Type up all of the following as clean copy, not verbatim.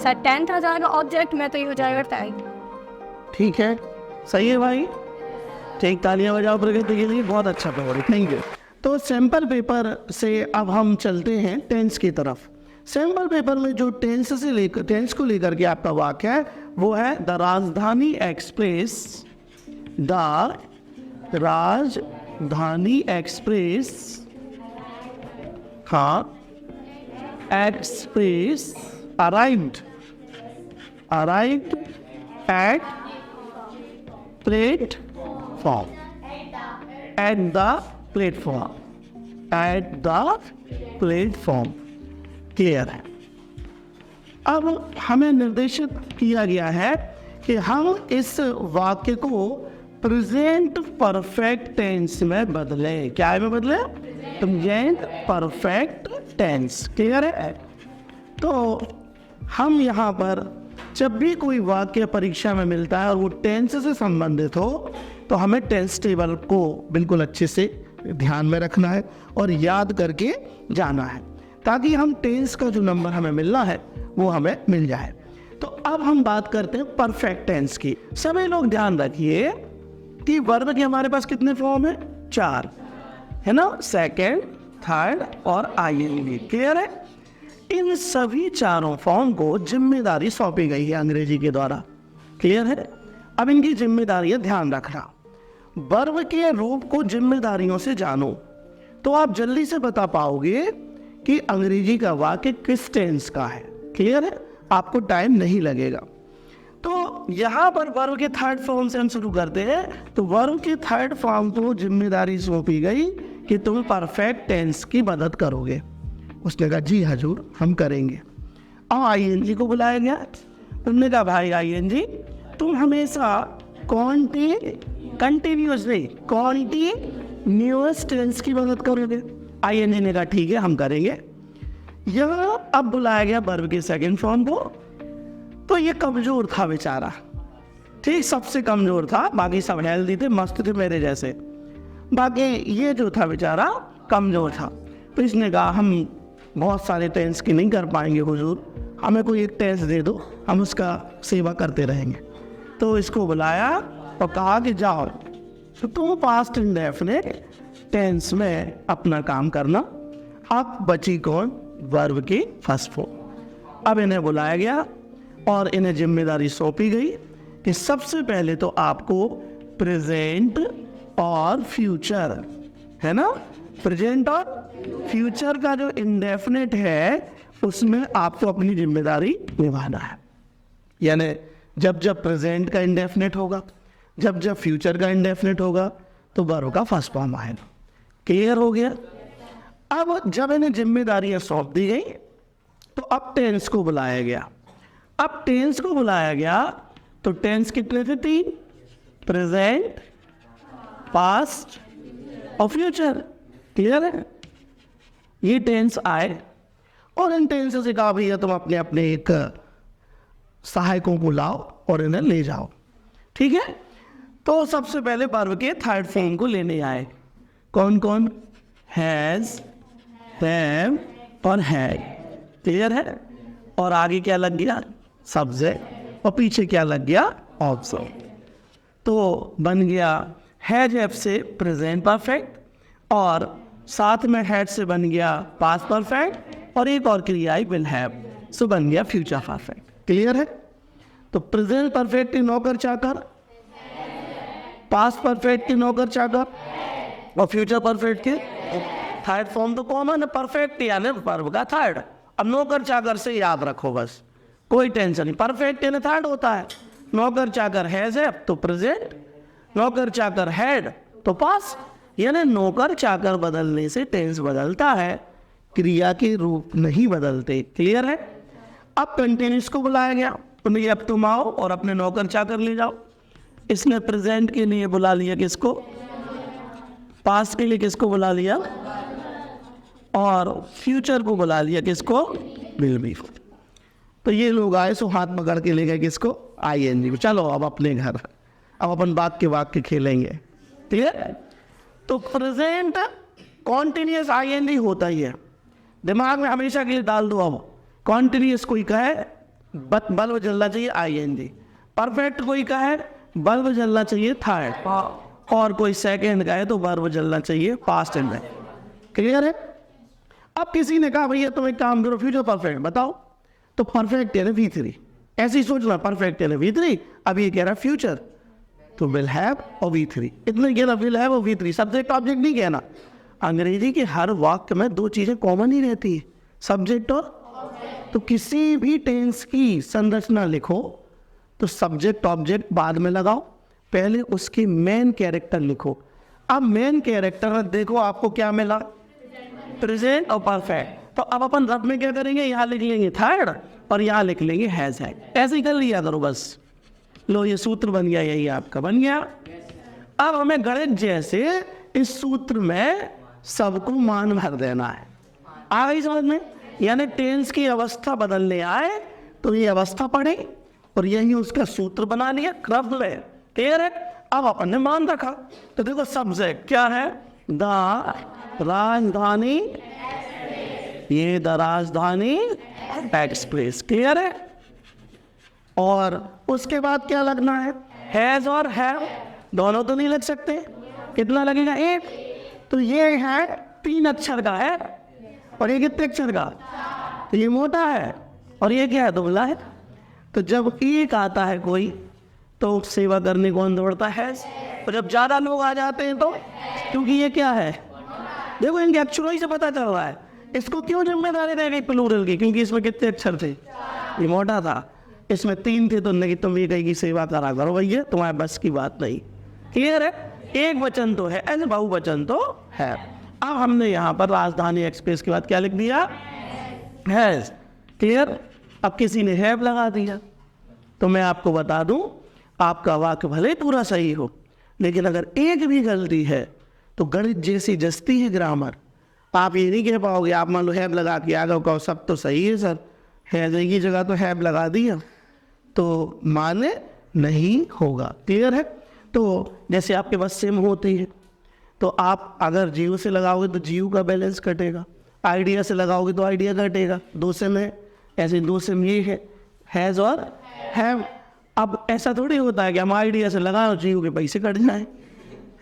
Sir 10th आ जाएगा object में, तो ये हो जाएगा 10। ठीक है, सही है भाई, ठीक, तालियां बजाओ प्रगति के लिए, बहुत अच्छा पढ़ा, थैंक यू। तो सैंपल पेपर से अब हम चलते हैं टेंस की तरफ। सैंपल पेपर में जो टेंस को लेकर के आपका वाक्य है वो है द राजधानी एक्सप्रेस, द राजधानी एक्सप्रेस, हाँ, express arrived at platform, at the platform. Clear है। अब हमें निर्देशित किया गया है कि हम इस वाक्य को प्रेजेंट परफेक्ट टेंस में बदलें। क्या में बदलें? Present perfect tense. क्लियर है। तो हम यहाँ पर जब भी कोई वाक्य परीक्षा में मिलता है और वो टेंस से संबंधित हो तो हमें टेंस टेबल को बिल्कुल अच्छे से ध्यान में रखना है और याद करके जाना है, ताकि हम टेंस का जो नंबर हमें मिलना है वो हमें मिल जाए। तो अब हम बात करते हैं परफेक्ट टेंस की। सभी लोग ध्यान रखिए कि वर्ब के हमारे पास कितने फॉर्म है? 4 है ना, सेकंड, थर्ड और आईएनजी। क्लियर है। इन सभी चारों फॉर्म को जिम्मेदारी सौंपी गई है अंग्रेजी के द्वारा। क्लियर है। अब इनकी जिम्मेदारी है ध्यान रखना। वर्ब के रूप को जिम्मेदारियों से जानो तो आप जल्दी से बता पाओगे कि अंग्रेजी का वाक्य किस टेंस का है। क्लियर है, आपको टाइम नहीं लगेगा। तो यहाँ पर वर्ब के थर्ड फॉर्म से हम शुरू करते हैं। तो वर्ब के थर्ड फॉर्म को जिम्मेदारी सौंपी गई कि तुम परफेक्ट टेंस की मदद करोगे। उसने कहा जी हजूर हम करेंगे। और आईएनजी को बुलाया गया। तुमने कहा भाई आईएनजी तुम हमेशा कॉन्टिन्यूअस टेंस की मदद करोगे। आईएनजी ने कहा ठीक है हम करेंगे। यह अब बुलाया गया वर्ब के सेकंड फॉर्म को। तो ये कमजोर था बेचारा, ठीक, सबसे कमजोर था, बाकी सब हेल्दी थे, मस्त थे मेरे जैसे, बाकी ये जो था बेचारा कमजोर था। तो इसने कहा हम बहुत सारे टेंस की नहीं कर पाएंगे हुजूर, हमें कोई एक टेंस दे दो, हम उसका सेवा करते रहेंगे। तो इसको बुलाया और कहा कि जाओ तो तुम पास्ट इंडेफिनिट टेंस में अपना काम करना। अब बची कौन? वर्ब की फर्स्ट फॉर्म। अब इन्हें बुलाया गया और इन्हें जिम्मेदारी सौंपी गई कि सबसे पहले तो आपको प्रेजेंट और फ्यूचर, है ना, प्रेजेंट और फ्यूचर का जो इंडेफिनिट है उसमें आपको अपनी जिम्मेदारी निभाना है। यानी जब जब प्रेजेंट का इंडेफिनिट होगा, जब जब फ्यूचर का इंडेफिनिट होगा तो वर्ब का फर्स्ट फॉर्म आएगा। क्लियर हो गया। अब जब इन्हें जिम्मेदारियां सौंप दी गई तो अब टेंस को बुलाया गया। अब टेंस को बुलाया गया तो टेंस कितने थे? 3, प्रेजेंट, पास्ट और फ्यूचर। क्लियर है। ये टेंस आए और इन टेंस से कहा भैया तुम अपने अपने एक सहायकों को लाओ और इन्हें ले जाओ। ठीक है। तो सबसे पहले वर्ब के थर्ड फॉर्म को लेने आए। कौन कौन? हैज, हैव और हैड। क्लियर है। और आगे क्या लग गया? सब्जेक्ट। और पीछे क्या लग गया? ऑब्जेक्ट। तो बन गया हैज हैव से प्रेजेंट परफेक्ट और साथ में हैड से बन गया पास्ट परफेक्ट और एक और क्रिया आई विल हैव, सो बन गया फ्यूचर परफेक्ट। क्लियर है। तो प्रेजेंट परफेक्ट की नौकर चाकर, पास्ट परफेक्ट की नौकर चाकर और फ्यूचर परफेक्ट के थर्ड फॉर्म तो कॉमन है, परफेक्ट यानी वर्ब का थर्ड। अब नौकर चाकर से याद रखो बस, कोई टेंशन नहीं। परफेक्ट यानी थर्ड होता है। नौकर चाकर हैज है तो प्रेजेंट, नौकर चाकर हैड तो पास्ट। यानी नौकर चाकर बदलने से टेंस बदलता है, क्रिया के रूप नहीं बदलते। क्लियर है। अब कंटिन्यूस को बुलाया गया। उन्हें अब तुम आओ और अपने नौकर चाकर ले जाओ। इसने प्रेजेंट के लिए बुला लिया किसको? पास्ट के लिए किसको बुला लिया? और फ्यूचर को बुला लिया किसको? Will be. तो ये लोग आए सो हाथ पकड़ के ले गए किसको? आईएनजी को। चलो अब अपने घर, अब अपन बात के वाक्य खेलेंगे। क्लियर। तो प्रेजेंट कॉन्टिन्यूस आईएनजी होता ही है, दिमाग में हमेशा के लिए डाल दो। अब कॉन्टिन्यूस कोई कहे बल्ब जलना चाहिए आईएनजी। परफेक्ट कोई का है बल्ब जलना चाहिए थर्ड, और कोई सेकंड का है तो बल्ब जलना चाहिए पास्ट टेंस में। क्लियर है? अब किसी ने कहा भैया तुम एक काम करो फ्यूचर परफेक्ट बताओ, तो परफेक्ट है ना V3, ऐसे ही सोचना परफेक्ट है ना V3, अब ये कह रहा है फ्यूचर तो विल हैव और V3, इतने कहना विल हैव और V3, सब्जेक्ट ऑब्जेक्ट नहीं कहना। अंग्रेजी के हर वाक्य में दो चीजें कॉमन ही रहती है, सब्जेक्ट और, तो किसी भी टेंस की संरचना लिखो तो सब्जेक्ट ऑब्जेक्ट बाद में लगाओ, पहले उसकी मेन कैरेक्टर लिखो। अब मेन कैरेक्टर देखो आपको क्या मिला, प्रेजेंट और परफेक्ट। तो अब अपन रब में क्या करेंगे, यहाँ लिख लेंगे थर्ड और यहाँ लिख लेंगे हैज है, ऐसे ही कर लिया करो बस। लो ये सूत्र बन गया, यही आपका बन गया। अब हमें गणित जैसे इस सूत्र में सबको मान भर देना है, आ गई समझ में? यानी टेंस की अवस्था बदलने आए तो ये अवस्था पढ़े और यही उसका सूत्र बना लिया क्रम में। क्लियर है? अब अपन ने मान रखा तो देखो सब्जेक्ट क्या है, द राजधानी, ये द राजधानी एक्सप्रेस। क्लियर है? और उसके बाद क्या लगना है, हैज और हैव, दोनों तो नहीं लग सकते, कितना लगेगा एक, तो ये है 3 अक्षर का है और ये कितने अक्षर का, तो ये मोटा है और ये क्या है दुबला है। तो जब एक आता है कोई तो सेवा करने कौन दौड़ता है, और जब ज़्यादा लोग आ जाते हैं तो, क्योंकि ये क्या है, देखो इनके अक्षरों ही से पता चल रहा है। इसको क्यों जिम्मेदारी रह गई प्लूरल की, क्योंकि इसमें कितने अक्षर थे, ये मोटा था, इसमें 3 थे, तो नहीं तुम ये कहीं की सेवा करा करो भैया, तुम्हारे बस की बात नहीं। क्लियर है? एक वचन तो है, ऐसे बहुवचन तो है। अब हमने यहाँ पर राजधानी एक्सप्रेस के बाद क्या लिख दिया, हैज। क्लियर? अब किसी ने हैव लगा दिया, तो मैं आपको बता दूं आपका वाक्य भले पूरा सही हो, लेकिन अगर एक भी गलती है तो गणित जैसी जस्ती है ग्रामर, आप ये नहीं कह पाओगे। आप मान लो हैव लगा के आ जाओ, कहो सब तो सही है सर, हैज की जगह तो हैव लगा दिया, तो माने नहीं होगा। क्लियर है? तो जैसे आपके पास सिम होती है, तो आप अगर जियो से लगाओगे तो जियो का बैलेंस कटेगा, आइडिया से लगाओगे तो आइडिया कटेगा, 2 सिम है, ऐसे 2 सिम ये है, हैज़ और हैव। अब ऐसा थोड़ी होता है कि हम आइडिया से लगाओ जियो के पैसे कट जाए,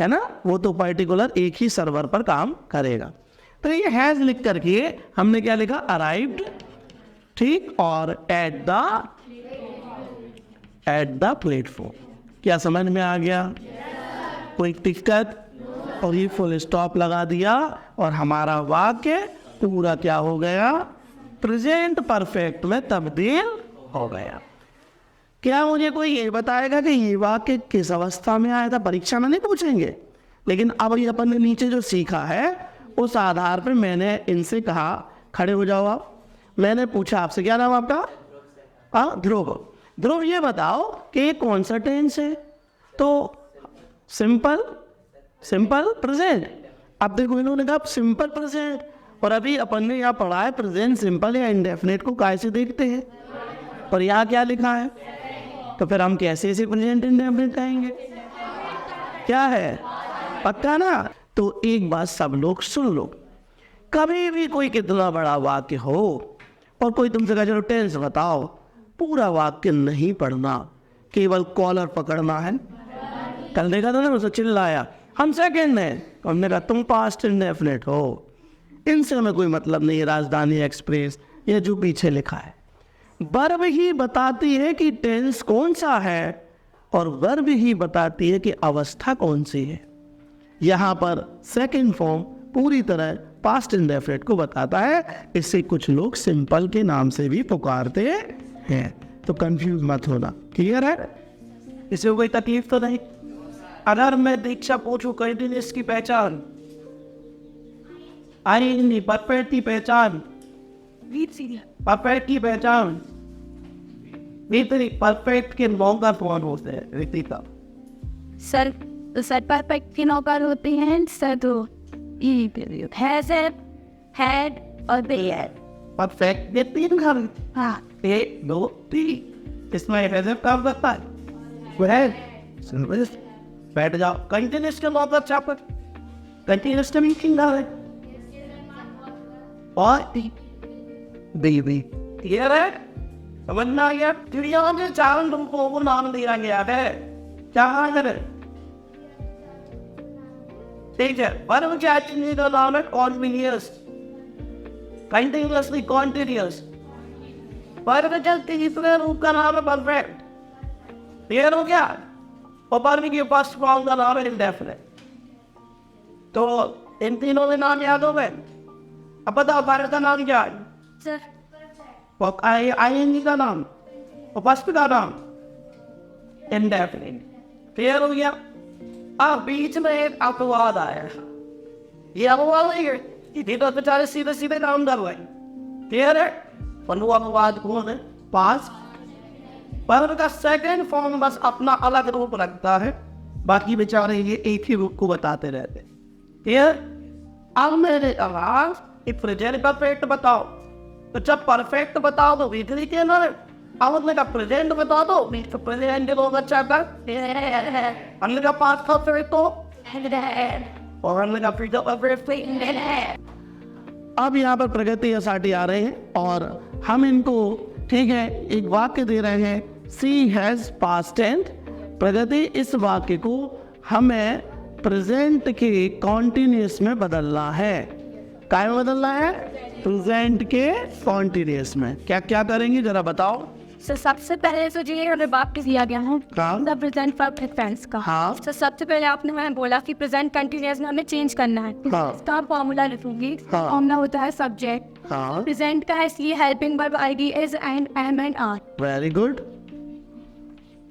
है ना, वो तो पर्टिकुलर एक ही सर्वर पर काम करेगा। तो ये हैज़ लिख करके हमने क्या लिखा, अराइव्ड, ठीक, और एट द प्लेटफॉर्म। क्या समझ में आ गया? कोई दिक्कत? और ये फुल स्टॉप लगा दिया और हमारा वाक्य पूरा क्या हो गया, प्रेजेंट परफेक्ट में तब्दील हो गया। क्या मुझे कोई ये बताएगा कि ये वाक्य किस अवस्था में आया था? परीक्षा में नहीं पूछेंगे, लेकिन अब ये अपन ने नीचे जो सीखा है उस आधार पर मैंने इनसे कहा खड़े हो जाओ आप। मैंने पूछा आपसे, क्या नाम आपका? ध्रुव। ध्रुव ये बताओ कि ये कौन सा टेंस है? तो सिंपल प्रेजेंट। अब देखो इन्होंने कहा सिंपल प्रेजेंट, और अभी अपन ने यहाँ पढ़ा है प्रेजेंट सिंपल या इंडेफिनिट को कैसे देखते हैं, और यहाँ क्या लिखा है, तो फिर हम कैसे इसे प्रेजेंट इंडेफिनिट कहेंगे? क्या है, पक्का ना? तो एक बात सब लोग सुन लो, कभी भी कोई कितना बड़ा वाक्य हो और कोई तुमसे कहे चलो टेंस बताओ, पूरा वाक्य नहीं पढ़ना, केवल कॉलर पकड़ना है। कल देखा था ना, मुझसे चिल्लाया हम सेकंड है, हमने कहा तुम पास्ट इंडेफिनिट हो, इनसे हमें कोई मतलब नहीं है। राजधानी एक्सप्रेस ये जो पीछे लिखा है, वर्ब ही बताती है कि टेंस कौन सा है और वर्ब ही बताती है कि अवस्था कौन सी है। यहाँ पर सेकंड फॉर्म पूरी तरह पास्ट इंडेफिनिट को बताता है, इससे कुछ लोग सिंपल के नाम से भी पुकारते हैं, तो कंफ्यूज मत होना। क्लियर है? इससे कोई तकलीफ तो नहीं? अगर मैं दीक्षा पूछूं कई दिन इसकी पहचान आई, परफेक्ट की पहचान, परफेक्ट की पहचान, परफेक्ट के नौकर कौन होते हैं रितिका? सर परफेक्ट के नौकर होते हैं सर, तो हैज, हैड और बीड। परफेक्ट के 3 घर, हाँ, 1 2 3, इसमें हैज काम करता है, वो है बैठ जाओ। कंटिन्यूस का नौकर चापर, कंटिन्यूस का मीटिंग है और बेबी। क्लियर है? समझना आ गया? चिड़िया के चार तुमको वो नाम दिया गया है, क्या है? ठीक है, वर्ब के एक्चुअली का नाम है कॉन्टिन्यूअस, कंटिन्यूअसली कॉन्टिन्यूअस। वर्ब के तीसरे रूप का नाम है परफेक्ट। क्लियर हो गया? और वर्ब के फर्स्ट फॉर्म का नाम है इंडेफिनिट। तो इन तीनों के नाम याद हो गए? अब बताओ वर्ब का नाम क्या है? सर आईएनजी का नाम और फर्स्ट का नाम इंडेफिनिट। क्लियर हो गया? अब बीच में एक अपवाद आया, ये अपवाद है, ये तो बेचारे सीधे सीधे काम कर रहे हैं। क्लियर है? और वो अपवाद कौन है? पास। वर्ब का सेकंड फॉर्म बस अपना अलग रूप रखता है, बाकी बेचारे ये एक ही रूप को बताते रहते हैं। क्लियर? अब मेरे आवाज प्रेजेंट परफेक्ट बताओ, तो जब परफेक्ट बताओ तो वीकली के ना, अब उसने का प्रेजेंट बता दो, तो प्रेजेंट लोग अच्छा कर, हमने का पास परफेक्ट तो, और हमने का फ्यूचर परफेक्ट। अब यहाँ पर प्रगति एसआरटी आ रहे हैं और हम इनको, ठीक है, एक वाक्य दे रहे हैं, सी हैज पास्ट टेंस। प्रगति, इस वाक्य को हमें प्रेजेंट के कॉन्टिन्यूअस में बदलना है। क्या में बदलना है? प्रेजेंट के कॉन्टिन्यूअस में। क्या क्या करेंगे जरा बताओ। सर सबसे पहले तो ये हमें वाक्य दिया गया है प्रेजेंट परफेक्ट टेंस का। हाँ। तो सबसे पहले आपने हमें बोला कि प्रेजेंट कंटिन्यूअस में हमें चेंज करना है। हाँ। इसका फॉर्मूला लिखूंगी। हाँ। फॉर्मूला होता है सब्जेक्ट, हाँ। प्रेजेंट का है, इसलिए helping verb ID is and am and are. Very good.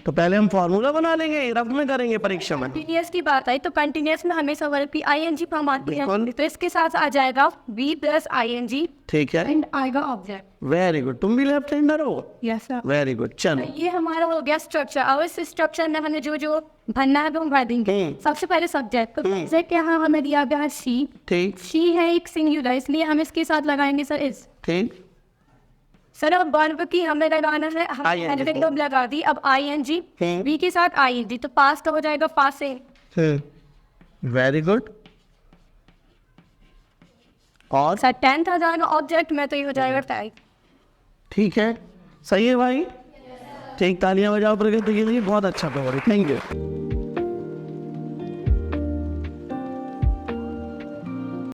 तो पहले हम फॉर्मूला बना लेंगे, रफ में करेंगे परीक्षा में। कंटिन्यूअस की बात आई तो कंटिन्यूअस में हमेशा वर्ब की आईएनजी फॉर्म आती है, बिल्कुल। तो इसके साथ आ जाएगा वी प्लस आईएनजी ठीक है, एंड आएगा ऑब्जेक्ट। Very good. तुम भी लेफ्ट हैंडर हो? Yes sir. Very good. चलो, ये हमारा हो गया स्ट्रक्चर। अब इस स्ट्रक्चर में हमें जो जो भरना है वो हम भर देंगे। सबसे पहले सब्जेक्ट, तो सब्जेक्ट यहाँ हमें दिया गया है शी। ठीक शी है एक सिंगुलर, इसलिए हम इसके साथ लगाएंगे सर इज। ठीक। सर अब वर्ब की हमें लगाना है, ING हम लगा दी। अब आईएनजी वी के साथ आईएनजी, तो पास का हो जाएगा पासिंग। Very good. और सर 10th आ जाएगा ऑब्जेक्ट में, तो ये हो जाएगा टाइप। ठीक है, सही है भाई। ठीक, तालियां बजाओ प्रगति के लिए, बहुत अच्छा पेपर है। Thank you.